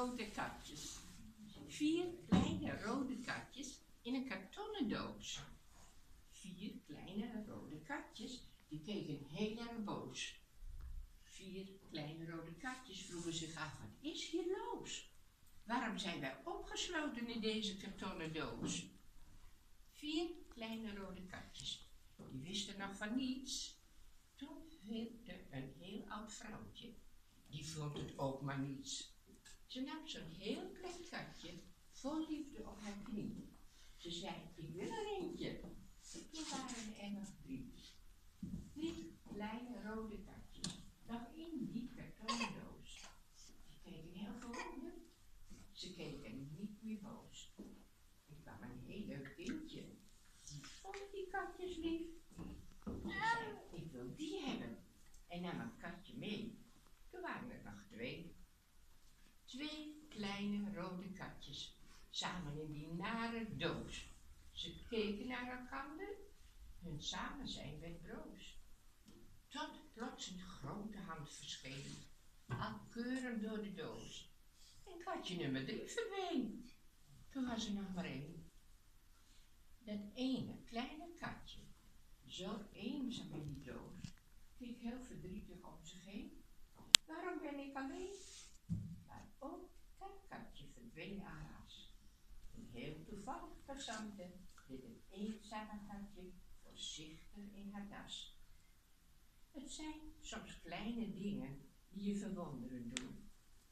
rode katjes. 4 kleine rode katjes in een kartonnen doos. 4 kleine rode katjes, die keken heel erg boos. 4 kleine rode katjes vroegen zich af, wat is hier los? Waarom zijn wij opgesloten in deze kartonnen doos? 4 kleine rode katjes, die wisten nog van niets. Toen wilde een heel oud vrouwtje, die vond het ook maar niets. Ze nam zo'n heel klein katje, vol liefde op haar knie. Ze zei, ik wil er eentje. Toen waren er nog 3. 3 kleine rode katjes, nog in die kartonnen doos. Ze keken heel verwonderd. Ze keken niet meer boos. Er kwam een heel leuk kindje. Die vond die katjes lief. Ze zei, ik wil die hebben. En nam een katje mee. Toen waren er nog 2. 2 kleine rode katjes, samen in die nare doos. Ze keken naar elkaar, hun samenzijn werd broos. Tot plots een grote hand verscheen, al keurend door de doos. En katje nummer 3 verdween. Toen was er nog maar 1. Dat ene kleine katje, zo eenzaam in die doos, keek heel verdrietig om zich heen. Waarom ben ik alleen? Maar ook dat katje verdween aras. En heel toevallig passante dit het eenzame katje voorzichtig in haar das. Het zijn soms kleine dingen die je verwonderen doen.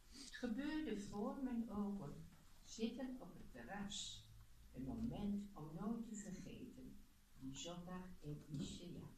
Het gebeurde voor mijn ogen, zitten op het terras. Een moment om nooit te vergeten, die zondag in Ischia.